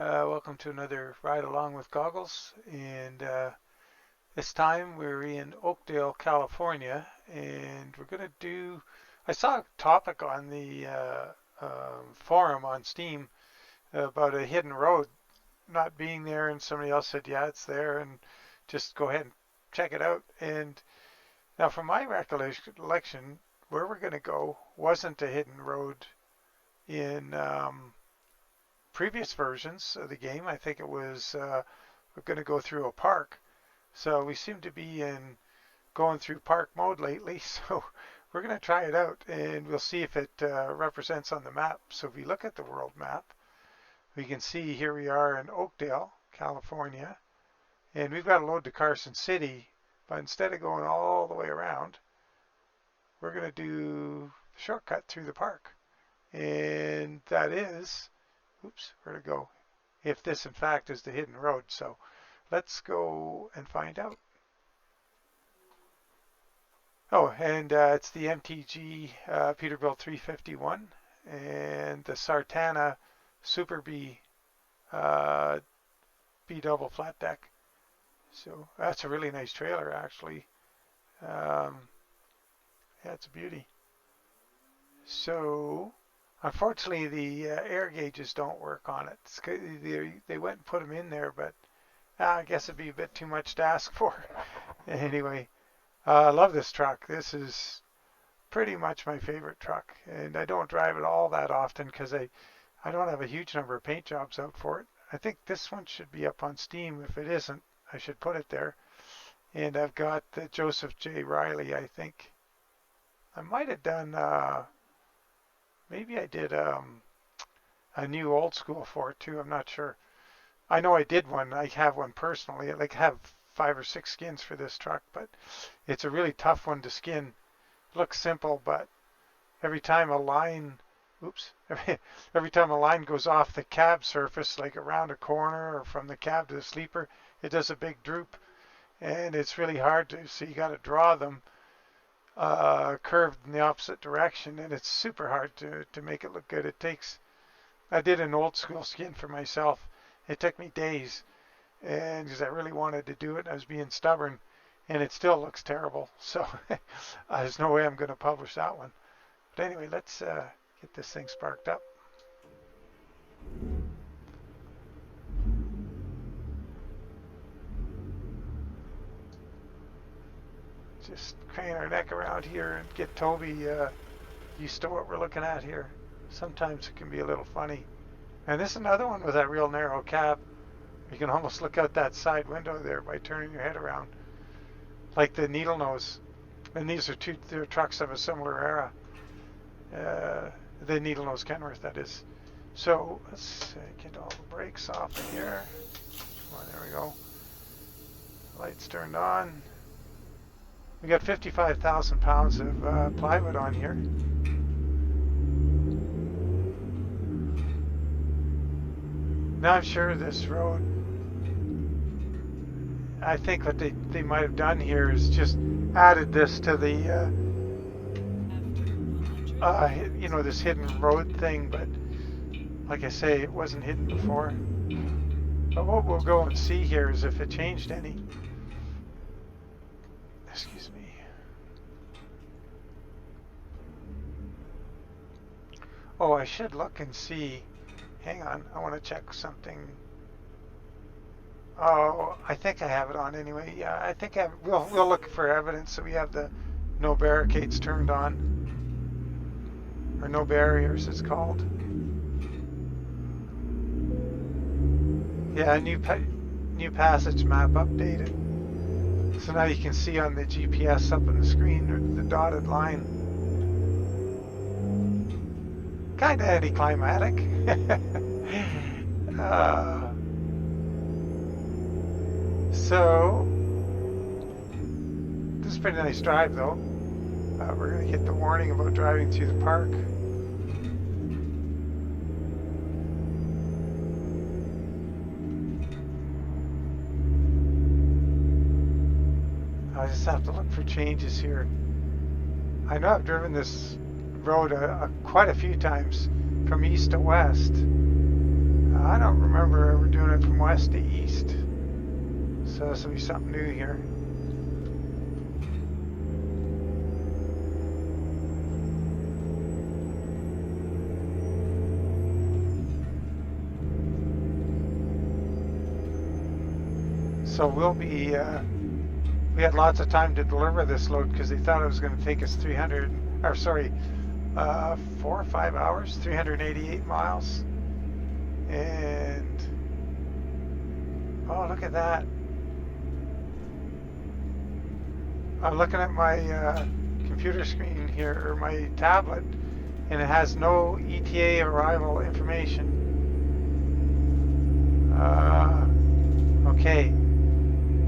Welcome to another Ride Along with Goggles. And this time we're in Oakdale, California. And we're going to do. I saw a topic on the forum on Steam about a hidden road not being there. And somebody else said, yeah, it's there. And just go ahead and check it out. And now, from my recollection, where we're going to go wasn't a hidden road in previous versions of the game. I think it was we're going to go through a park. So we seem to be in going through park mode lately. So we're going to try it out and we'll see if it represents on the map. So if we look at the world map, we can see here we are in Oakdale, California. And we've got to load to Carson City. But instead of going all the way around, we're going to do the shortcut through the park. And that is oops, where'd it go? If this in fact is the hidden road. So let's go and find out. Oh, and it's the MTG Peterbilt 351 and the Sartana Super B B double flat deck. So that's a really nice trailer actually. Yeah, it's a beauty. So unfortunately, the air gauges don't work on it. They went and put them in there, but I guess it'd be a bit too much to ask for. Anyway, I love this truck. This is pretty much my favorite truck, and I don't drive it all that often because I don't have a huge number of paint jobs out for it. I think this one should be up on Steam. If it isn't, I should put it there. And I've got the Joseph J. Riley, I think. I might have done maybe I did a new old school for it too. I'm not sure. I know I did one. I have one personally. I like have 5 or 6 skins for this truck, but it's a really tough one to skin. It looks simple, but every time a line, oops, every time a line goes off the cab surface, like around a corner or from the cab to the sleeper, it does a big droop, and it's really hard to. So you got to draw them curved in the opposite direction, and it's super hard to make it look good. I did an old school skin for myself. It took me days, and because I really wanted to do it, I was being stubborn, and it still looks terrible. So there's no way I'm going to publish that one. But anyway, let's get this thing sparked up. Just crane our neck around here and get Toby used to what we're looking at here. Sometimes it can be a little funny. And this is another one with that real narrow cab. You can almost look out that side window there by turning your head around. Like the needle nose. And these are they're trucks of a similar era. The needle nose Kenworth, that is. So let's get all the brakes off in here. Come on, there we go. Lights turned on. We got 55,000 pounds of plywood on here. Now I'm sure this road, I think what they might have done here is just added this to the, this hidden road thing, but like I say, it wasn't hidden before. But what we'll go and see here is if it changed any. Excuse me. Oh, I should look and see. Hang on, I want to check something. Oh, I think I have it on anyway. Yeah, I think we'll look for evidence. So we have the no barricades turned on, or no barriers, it's called. Yeah, new passage map updated. So now you can see on the GPS up on the screen the dotted line. Kind of anticlimactic. So this is a pretty nice drive though. We're going to get the warning about driving through the park. I just have to look for changes here. I know I've driven this road quite a few times from east to west. I don't remember ever doing it from west to east. So this will be something new here. So we'll be, we had lots of time to deliver this load because they thought it was going to take us 300, or sorry, 4 or 5 hours, 388 miles. And, oh, look at that. I'm looking at my computer screen here, or my tablet, and it has no ETA arrival information. Okay,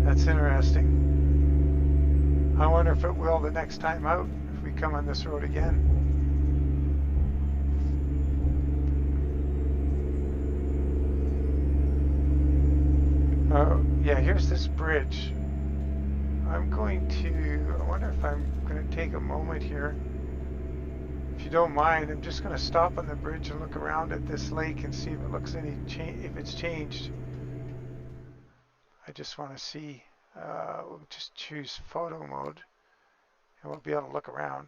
that's interesting. I wonder if it will the next time out, if we come on this road again. Yeah, here's this bridge. I wonder if I'm going to take a moment here. If you don't mind, I'm just going to stop on the bridge and look around at this lake and see if it looks if it's changed. I just want to see. We'll just choose photo mode and we'll be able to look around.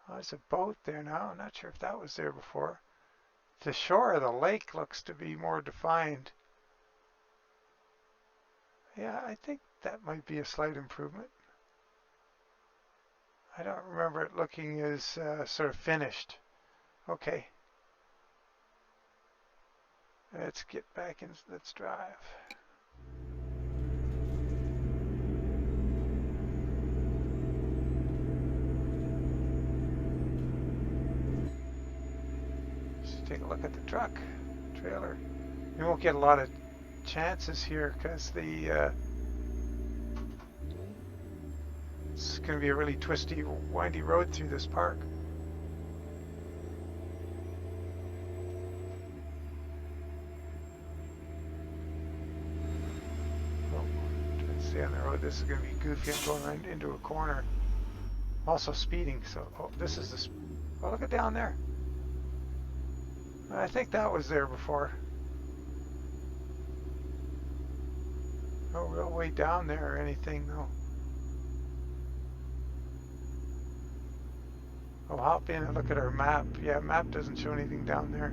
Oh, there's a boat there now. I'm not sure if that was there before. The shore of the lake looks to be more defined. Yeah, I think that might be a slight improvement. I don't remember it looking as sort of finished. Okay. Let's get back in. Let's drive. Let's take a look at the truck trailer. We won't get a lot of chances here because it's going to be a really twisty, windy road through this park. Stay on the road. This is going to be goofy. I'm going right into a corner. I'm also speeding, so this is the. Oh, look at down there. I think that was there before. No real way down there or anything, though. I'll hop in and look at our map. Yeah, map doesn't show anything down there.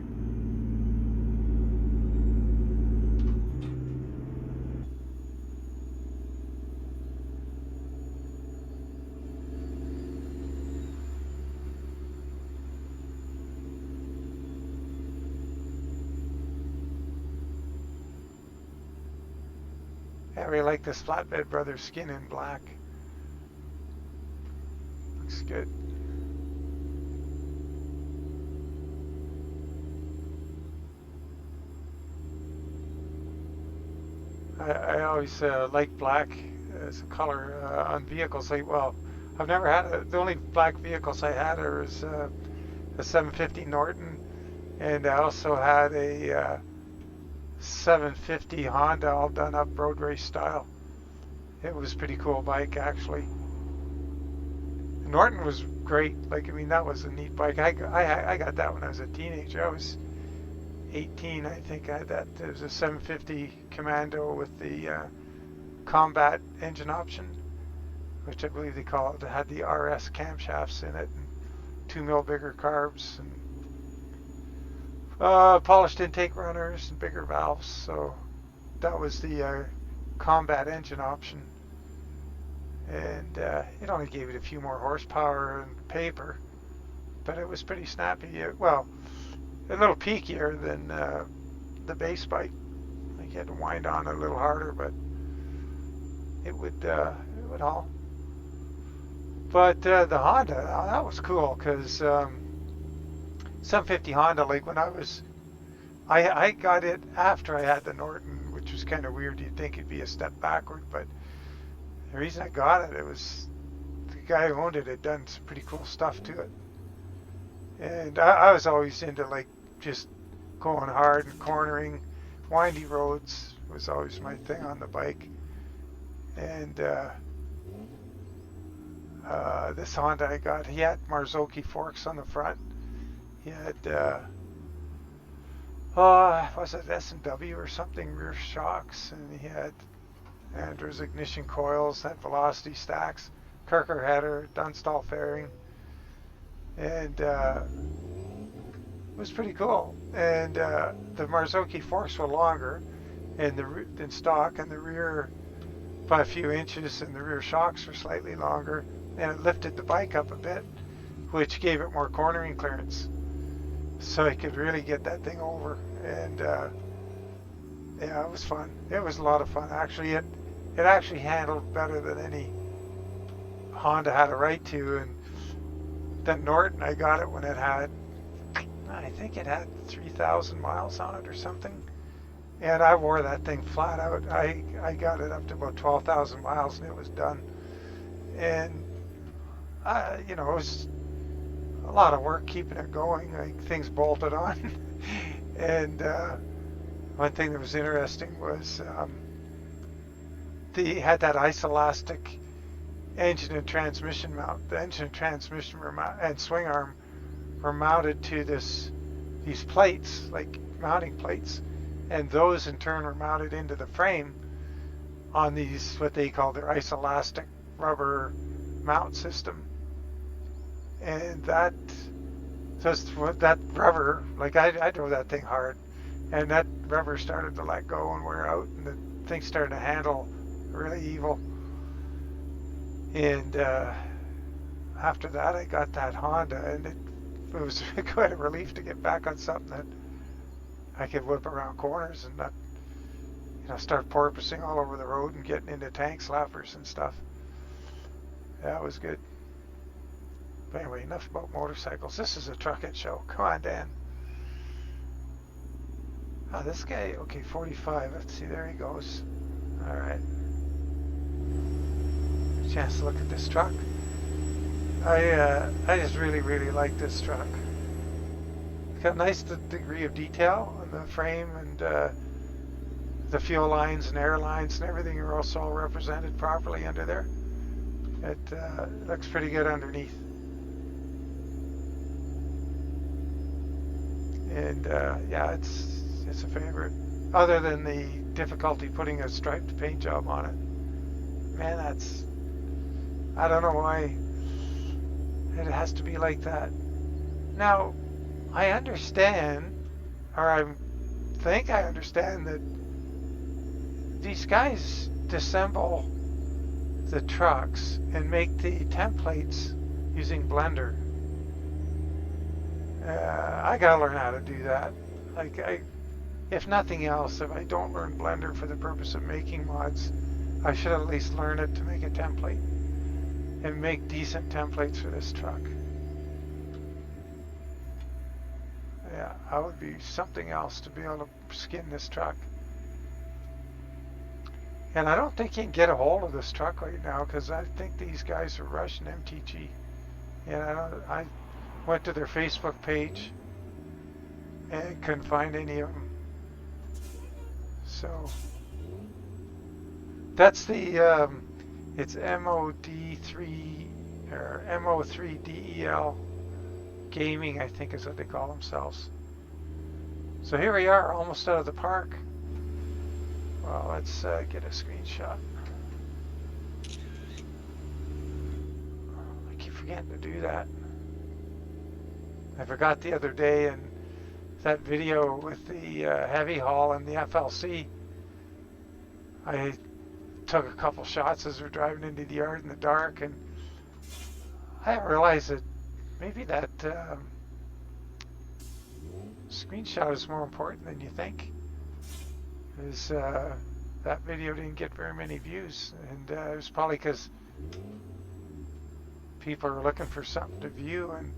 I really like this Flatbed Brothers skin in black. Looks good. I always like black as a color on vehicles. Well, I've never had the only black vehicles I had was a 750 Norton, and I also had a 750 Honda, all done up road race style. It was a pretty cool bike, actually. Norton was great. Like, I mean, that was a neat bike. I got that when I was a teenager. I was 18, I think. I had that. It was a 750 Commando with the combat engine option, which I believe they call it. It had the RS camshafts in it, and 2 mil bigger carbs, and polished intake runners and bigger valves. So that was the combat engine option, and it only gave it a few more horsepower and paper, but it was pretty snappy. Well, a little peakier than the base bike. Like, you had to wind on a little harder, but it would haul. But the Honda, that was cool because 750 Honda, like when I got it after I had the Norton, which was kind of weird. You'd think it'd be a step backward, but the reason I got it, it was the guy who owned it had done some pretty cool stuff to it. And I was always into like just going hard and cornering. Windy roads was always my thing on the bike. And this Honda I got, he had Marzocchi forks on the front, He had, was it S&W or something, rear shocks, and he had Andrews ignition coils, had velocity stacks, Kirker header, Dunstall fairing, and it was pretty cool. And the Marzocchi forks were longer and than stock, and the rear by a few inches, and the rear shocks were slightly longer, and it lifted the bike up a bit, which gave it more cornering clearance, so I could really get that thing over. And yeah, it was fun. It was a lot of fun. Actually, it actually handled better than any Honda had a right to. And then Norton, I got it when it had, I think it had 3,000 miles on it or something. And I wore that thing flat out. I got it up to about 12,000 miles and it was done. And, you know, it was a lot of work keeping it going. Like, things bolted on. And one thing that was interesting was they had that isolastic engine and transmission mount. The engine and transmission and swing arm were mounted to these plates, like mounting plates, and those in turn were mounted into the frame on these, what they call their isolastic rubber mount system. And that rubber, like I drove that thing hard, and that rubber started to let go and wear out, and the thing started to handle really evil. And after that, I got that Honda, and it was quite a relief to get back on something that I could whip around corners and not, you know, start porpoising all over the road and getting into tank slappers and stuff. That was good. But anyway, enough about motorcycles. This is a truckette show. Come on, Dan. Oh, this guy, okay, 45. Let's see, there he goes. All right. Chance to look at this truck. I just really, really like this truck. It's got a nice degree of detail on the frame, and the fuel lines and air lines and everything are also all represented properly under there. It looks pretty good underneath. And yeah, it's a favorite. Other than the difficulty putting a striped paint job on it. Man, I don't know why it has to be like that. Now, I understand, or I think I understand, that these guys disassemble the trucks and make the templates using Blender. I gotta learn how to do that. Like, if nothing else, if I don't learn Blender for the purpose of making mods, I should at least learn it to make a template and make decent templates for this truck. Yeah, that would be something else to be able to skin this truck. And I don't think you can get a hold of this truck right now, because I think these guys are Russian MTG. And I went to their Facebook page and couldn't find any of them. So that's the it's MOD3 or MO3DEL Gaming, I think is what they call themselves. So here we are, almost out of the park. Well, let's get a screenshot. I keep forgetting to do that. I forgot the other day in that video with the heavy haul and the FLC. I took a couple shots as we're driving into the yard in the dark, and I realized that maybe that screenshot is more important than you think. Because that video didn't get very many views, and it was probably because people are looking for something to view, and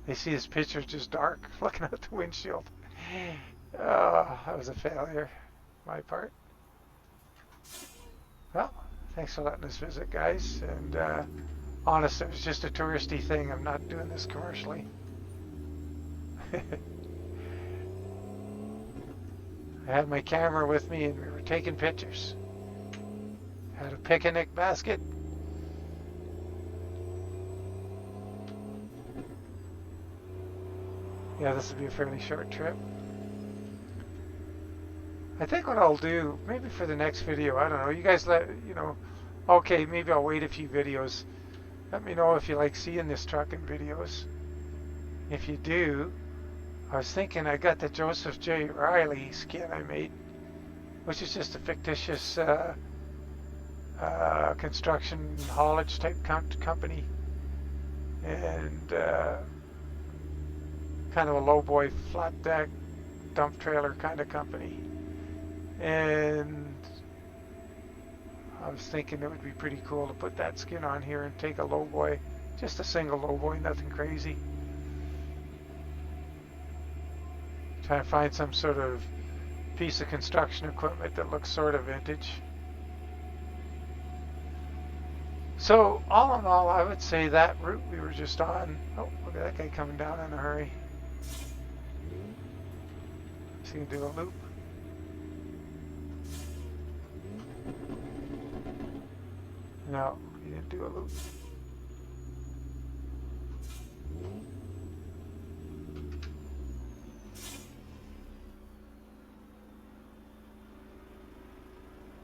they see this picture just dark looking out the windshield. Oh, that was a failure on my part. Well, thanks for letting us visit, guys. And honest, it was just a touristy thing. I'm not doing this commercially. I had my camera with me and we were taking pictures. Had a picnic basket. Yeah, this will be a fairly short trip. I think what I'll do, maybe for the next video, I don't know, you guys okay, maybe I'll wait a few videos. Let me know if you like seeing this truck in videos. If you do, I was thinking I got the Joseph J. Riley skin I made, which is just a fictitious construction haulage type company, and kind of a lowboy flat deck dump trailer kind of company. And I was thinking it would be pretty cool to put that skin on here and take a lowboy, just a single lowboy, nothing crazy. Trying to find some sort of piece of construction equipment that looks sort of vintage. So all in all, I would say that route we were just on. Oh, look at that guy coming down in a hurry. Is he gonna do a loop? No, he didn't do a loop.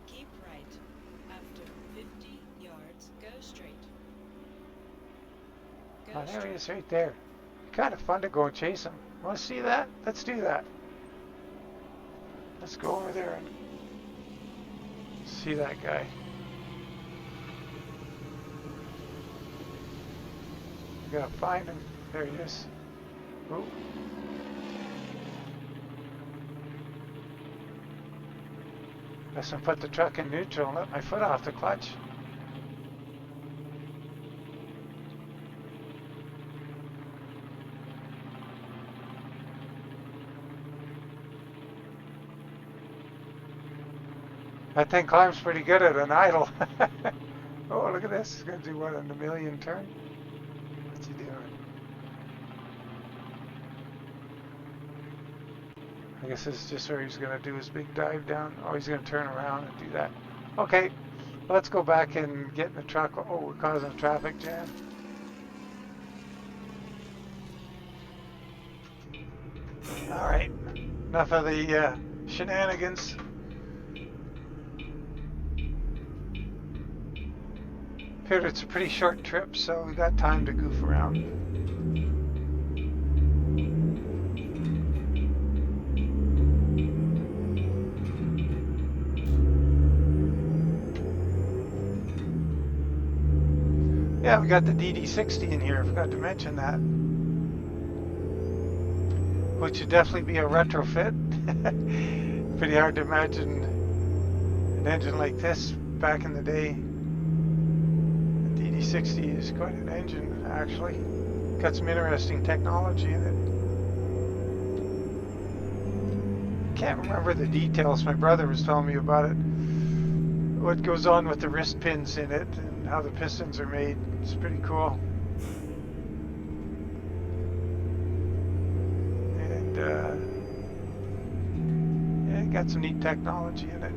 Keep right. After 50 yards, go straight. Oh, there he is right there. Kind of fun to go and chase him. Want to see that? Let's do that. Let's go over there and see that guy. We gotta find him. There he is. Oh. Guess I put the truck in neutral and let my foot off the clutch. That thing climbs pretty good at an idle. Oh, look at this. It's going to do what, in a million turn? What's he doing? I guess this is just where he's going to do his big dive down. Oh, he's going to turn around and do that. Okay, let's go back and get in the truck. Oh, we're causing a traffic jam. All right, enough of the shenanigans. Figured it's a pretty short trip, so we got time to goof around. Yeah, we got the DD60 in here. I forgot to mention that. Which would definitely be a retrofit. Pretty hard to imagine an engine like this back in the day. The DD60 is quite an engine, actually. Got some interesting technology in it. Can't remember the details. My brother was telling me about it. What goes on with the wrist pins in it and how the pistons are made. It's pretty cool. And yeah, got some neat technology in it.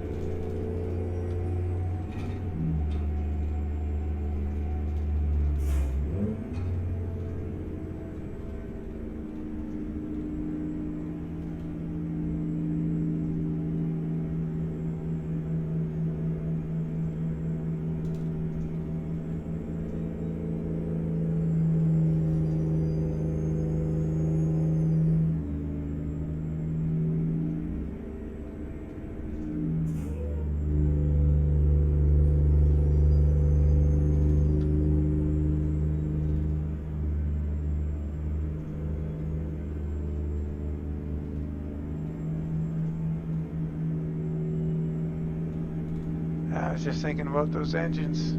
I was just thinking about those engines.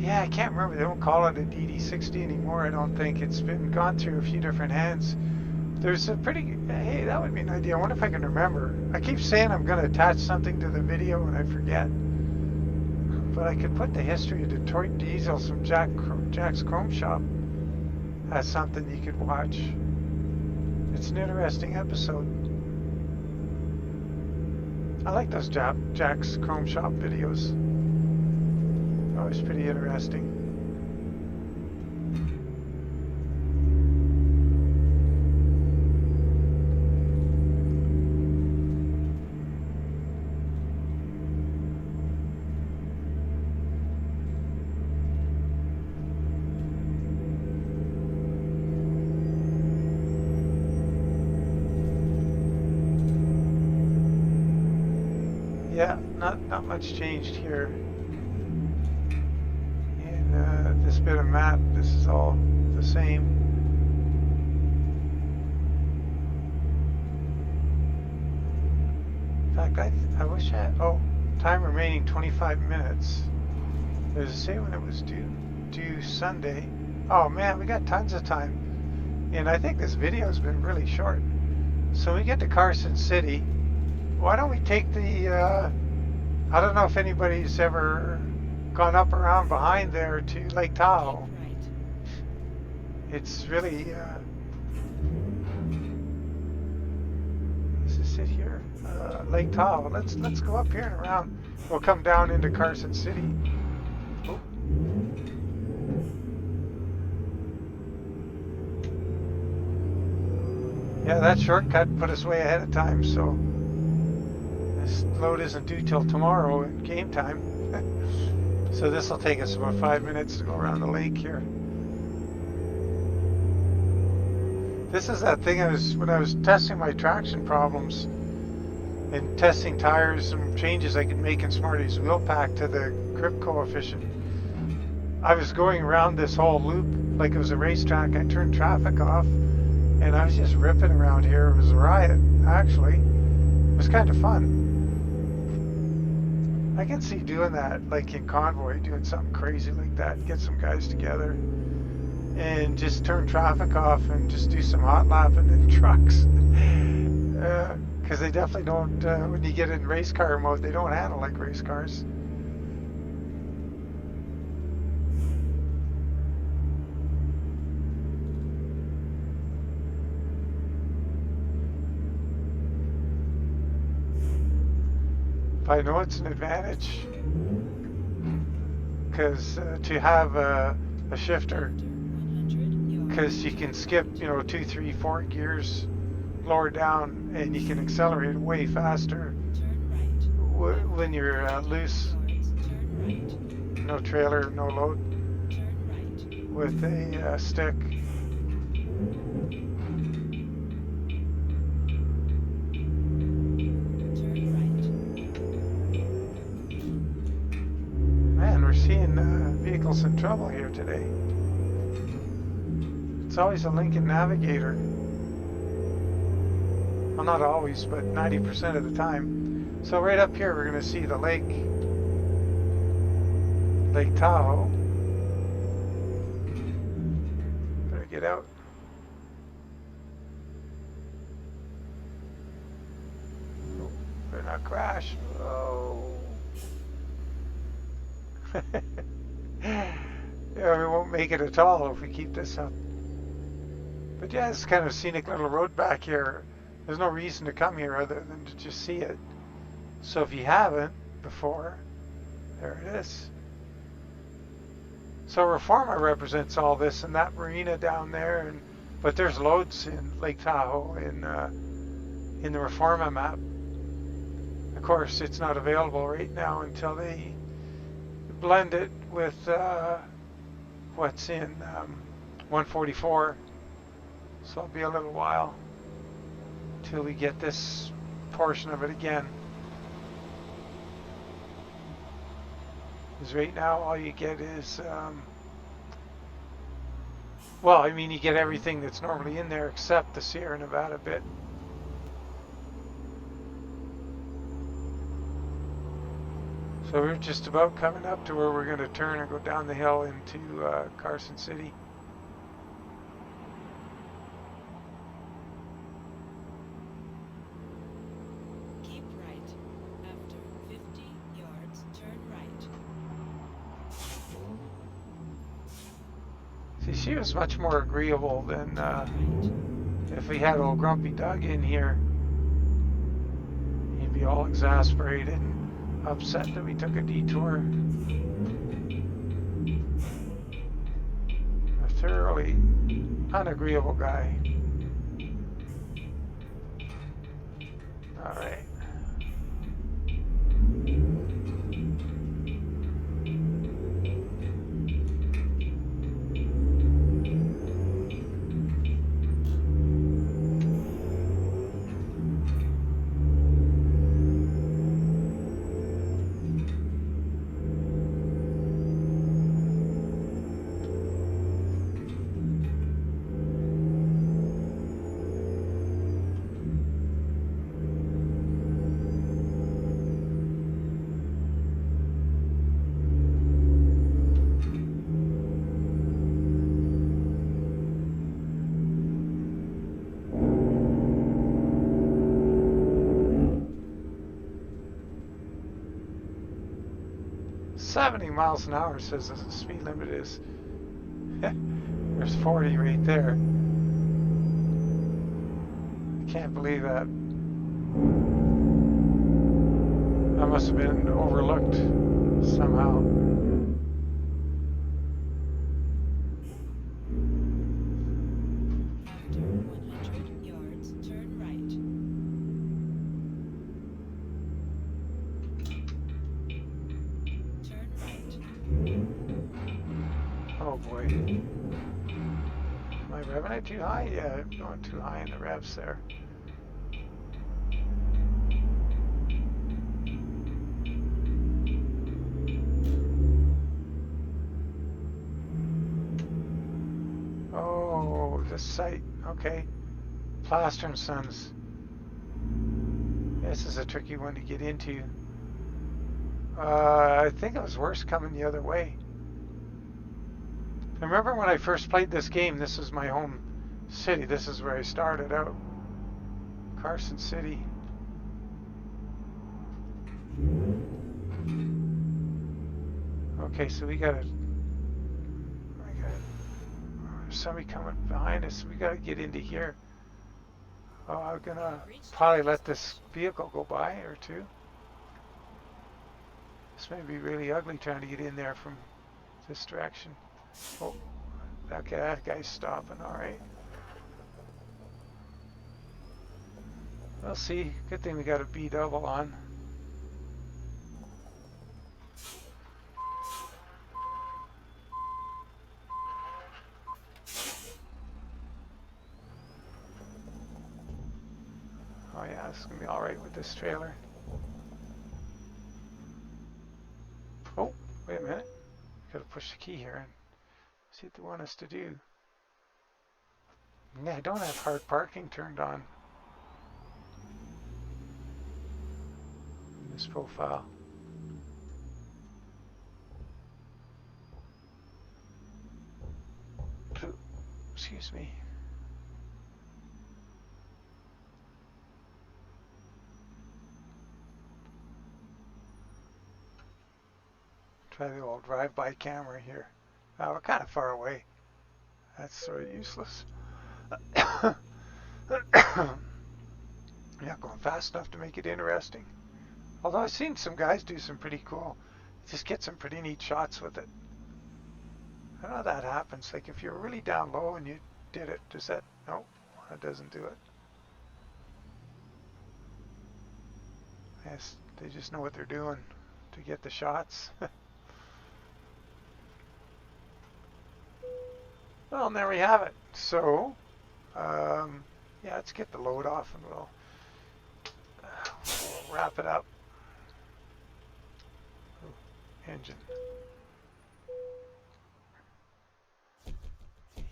Yeah, I can't remember. They don't call it a DD60 anymore. I don't think. It's been gone through a few different hands. There's a pretty... Hey, that would be an idea. I wonder if I can remember. I keep saying I'm going to attach something to the video and I forget. But I could put the history of Detroit Diesels from Jack's Chrome Shop as something you could watch. It's an interesting episode. I like those Jack's Chrome Shop videos. Always pretty interesting. Yeah, not much changed here. In this bit of map, this is all the same. In fact, I wish oh, time remaining 25 minutes. Does it say when it was due Sunday? Oh man, we got tons of time. And I think this video's been really short. So we get to Carson City. Why don't we take the, I don't know if anybody's ever gone up around behind there to Lake Tahoe. Keep right. It's really, does it sit here? Lake Tahoe. Let's go up here and around. We'll come down into Carson City. Oh. Yeah, that shortcut put us way ahead of time, so this load isn't due till tomorrow at game time. So this will take us about 5 minutes to go around the lake here. This is that thing when I was testing my traction problems and testing tires and changes I could make in Smarty's wheel pack to the grip coefficient. I was going around this whole loop like it was a racetrack. I turned traffic off and I was just ripping around here. It was a riot, actually. It was kind of fun. I can see doing that, like in Convoy, doing something crazy like that. Get some guys together and just turn traffic off and just do some hot lapping in trucks. Because they definitely don't, when you get in race car mode, they don't handle like race cars. I know it's an advantage because to have a shifter, because you can skip 2, 3, 4 gears lower down and you can accelerate way faster when you're loose, no trailer, no load, with a stick. Vehicles in trouble here today. It's always a Lincoln Navigator. Well, not always, but 90% of the time. So right up here, we're going to see the Lake Tahoe. Better get out. Oh, better not crash. Oh. Yeah, we won't make it at all if we keep this up. But yeah, it's kind of a scenic little road back here. There's no reason to come here other than to just see it. So if you haven't before, there it is. So Reforma represents all this and that marina down there, but there's loads in Lake Tahoe in the Reforma map. Of course, it's not available right now until they blend it with what's in 144, so it'll be a little while till we get this portion of it again. Because right now all you get is well, I mean, you get everything that's normally in there except the Sierra Nevada bit. So we're just about coming up to where we're going to turn and go down the hill into Carson City. Keep right. After 50 yards, turn right. See, she was much more agreeable than if we had old Grumpy Doug in here. He'd be all exasperated and upset that we took a detour. A thoroughly unagreeable guy. All right. 70 miles an hour says the speed limit is. There's 40 right there. I can't believe that. That must have been overlooked somehow. After 100 yards, turn right. Turn right. Oh boy. Am I revving it too high? Yeah, I'm going too high in the revs there. Oh, this site. Okay. Plaster and Sons. This is a tricky one to get into. I think it was worse coming the other way. I remember when I first played this game, this was my home city. This is where I started out. Carson City. Okay, so we got somebody coming behind us. We gotta get into here. Oh, I'm gonna probably let this vehicle go by or two. This may be really ugly trying to get in there from this direction. Oh, okay, that guy's stopping, alright. We'll see. Good thing we got a B double on. Oh yeah, it's gonna be alright with this trailer. Oh, wait a minute. Gotta push the key here and see what they want us to do. Yeah, I don't have hard parking turned on in this profile. Excuse me. Try the old drive-by camera here. We're kind of far away. That's sort of useless. Not going fast enough to make it interesting. Although I've seen some guys do some pretty cool, just get some pretty neat shots with it. I don't know how that happens. Like if you're really down low and you did it, does that? No, that doesn't do it. Yes, they just know what they're doing to get the shots. Well, and there we have it. So, yeah, let's get the load off and we'll wrap it up. Ooh, engine.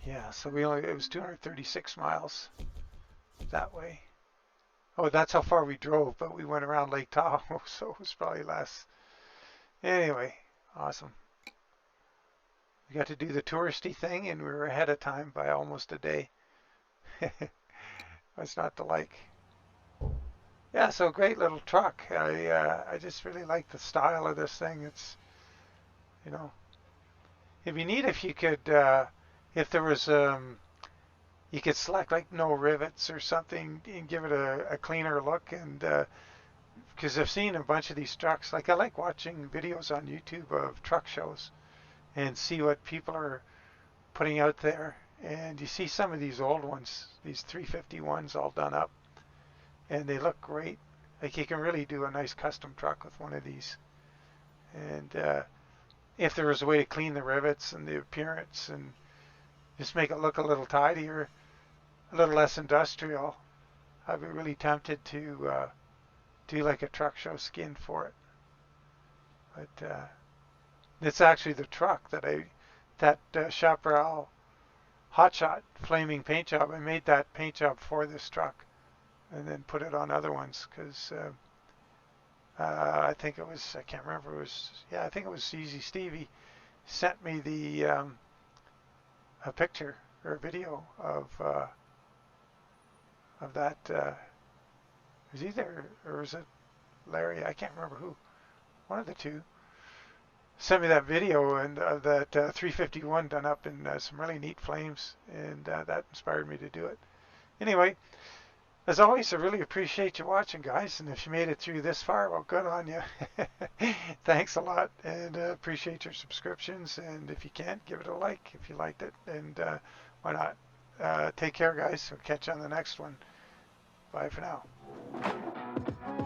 Yeah, so it was 236 miles that way. Oh, that's how far we drove, but we went around Lake Tahoe, so it was probably less. Anyway, awesome. We got to do the touristy thing, and we were ahead of time by almost a day. What's not to like? Yeah, so great little truck. I just really like the style of this thing. It's, you know, it'd be neat if you could, if there was, you could select like no rivets or something and give it a cleaner look. And because I've seen a bunch of these trucks, like I like watching videos on YouTube of truck shows and see what people are putting out there. And you see some of these old ones, these 351s all done up, and they look great. Like you can really do a nice custom truck with one of these. And if there was a way to clean the rivets and the appearance and just make it look a little tidier, a little less industrial, I'd be really tempted to do like a truck show skin for it. But it's actually the truck that Chaparral Hotshot flaming paint job. I made that paint job for this truck and then put it on other ones because I think it was, I can't remember, it was, yeah, I think it was Easy Stevie sent me a picture or a video of that. Was either, or was it Larry? I can't remember who. One of the two. sent me that video and of that 351 done up in some really neat flames, and that inspired me to do it. Anyway, as always, I really appreciate you watching, guys, and if you made it through this far, well, good on you. Thanks a lot, and appreciate your subscriptions, and if you can, give it a like if you liked it, and why not? Take care, guys. We'll catch you on the next one. Bye for now.